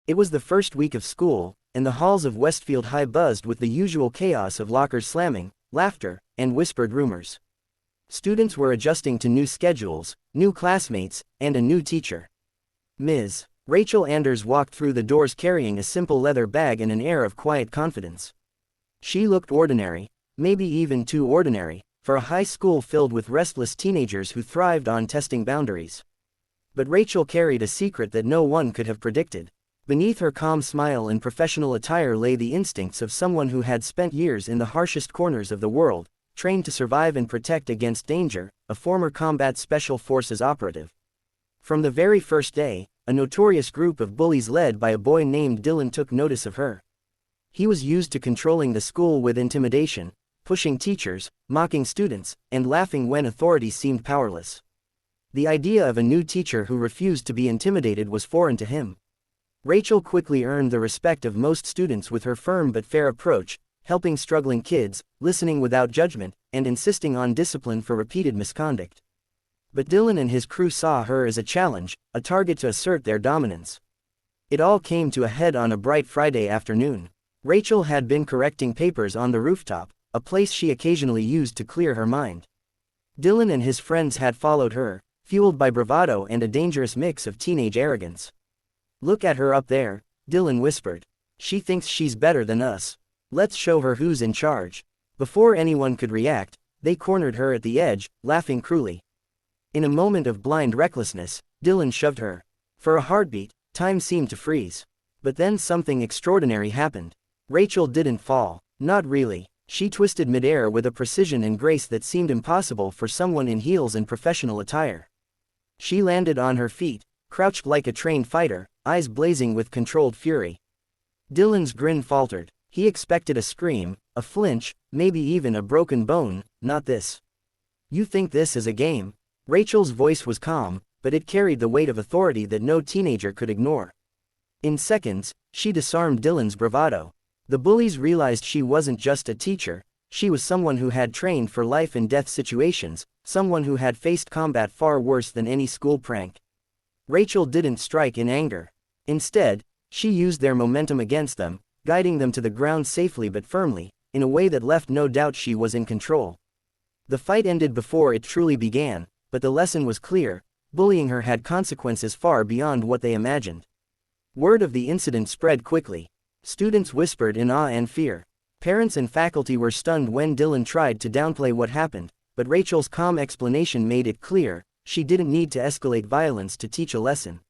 It was the first week of school, and the halls of Westfield High buzzed with the usual chaos of lockers slamming, laughter, and whispered rumors. Students were adjusting to new schedules, new classmates, and a new teacher. Ms. Rachel Anders walked through the doors carrying a simple leather bag and an air of quiet confidence. She looked ordinary, maybe even too ordinary, for a high school filled with restless teenagers who thrived on testing boundaries. But Rachel carried a secret that no one could have predicted. Beneath her calm smile and professional attire lay the instincts of someone who had spent years in the harshest corners of the world, trained to survive and protect against danger, a former combat special forces operative. From the very first day, a notorious group of bullies led by a boy named Dylan took notice of her. He was used to controlling the school with intimidation, pushing teachers, mocking students, and laughing when authorities seemed powerless. The idea of a new teacher who refused to be intimidated was foreign to him. Rachel quickly earned the respect of most students with her firm but fair approach, helping struggling kids, listening without judgment, and insisting on discipline for repeated misconduct. But Dylan and his crew saw her as a challenge, a target to assert their dominance. It all came to a head on a bright Friday afternoon. Rachel had been correcting papers on the rooftop, a place she occasionally used to clear her mind. Dylan and his friends had followed her, fueled by bravado and a dangerous mix of teenage arrogance. "Look at her up there," Dylan whispered. "She thinks she's better than us. Let's show her who's in charge." Before anyone could react, they cornered her at the edge, laughing cruelly. In a moment of blind recklessness, Dylan shoved her. For a heartbeat, time seemed to freeze. But then something extraordinary happened. Rachel didn't fall. Not really. She twisted midair with a precision and grace that seemed impossible for someone in heels and professional attire. She landed on her feet, crouched like a trained fighter, eyes blazing with controlled fury. Dylan's grin faltered. He expected a scream, a flinch, maybe even a broken bone, not this. "You think this is a game?" Rachel's voice was calm, but it carried the weight of authority that no teenager could ignore. In seconds, she disarmed Dylan's bravado. The bullies realized she wasn't just a teacher, she was someone who had trained for life and death situations, someone who had faced combat far worse than any school prank. Rachel didn't strike in anger. Instead, she used their momentum against them, guiding them to the ground safely but firmly, in a way that left no doubt she was in control. The fight ended before it truly began, but the lesson was clear: bullying her had consequences far beyond what they imagined. Word of the incident spread quickly. Students whispered in awe and fear. Parents and faculty were stunned when Dylan tried to downplay what happened, but Rachel's calm explanation made it clear: she didn't need to escalate violence to teach a lesson.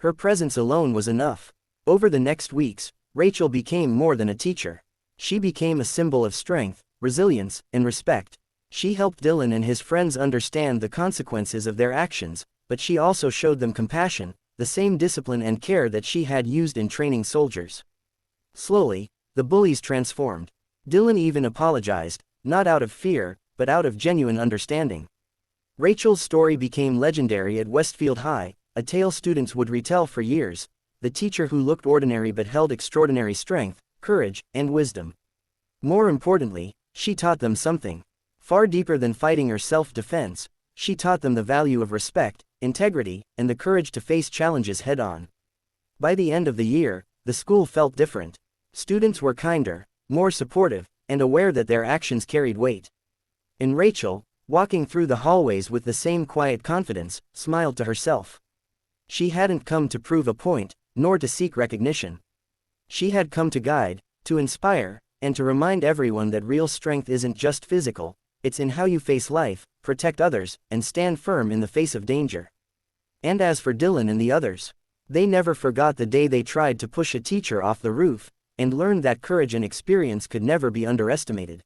Her presence alone was enough. Over the next weeks, Rachel became more than a teacher. She became a symbol of strength, resilience, and respect. She helped Dylan and his friends understand the consequences of their actions, but she also showed them compassion, the same discipline and care that she had used in training soldiers. Slowly, the bullies transformed. Dylan even apologized, not out of fear, but out of genuine understanding. Rachel's story became legendary at Westfield High, a tale students would retell for years: the teacher who looked ordinary but held extraordinary strength, courage, and wisdom. More importantly, she taught them something. Far deeper than fighting or self-defense, she taught them the value of respect, integrity, and the courage to face challenges head-on. By the end of the year, the school felt different. Students were kinder, more supportive, and aware that their actions carried weight. And Rachel, walking through the hallways with the same quiet confidence, smiled to herself. She hadn't come to prove a point, nor to seek recognition. She had come to guide, to inspire, and to remind everyone that real strength isn't just physical, it's in how you face life, protect others, and stand firm in the face of danger. And as for Dylan and the others, they never forgot the day they tried to push a teacher off the roof, and learned that courage and experience could never be underestimated.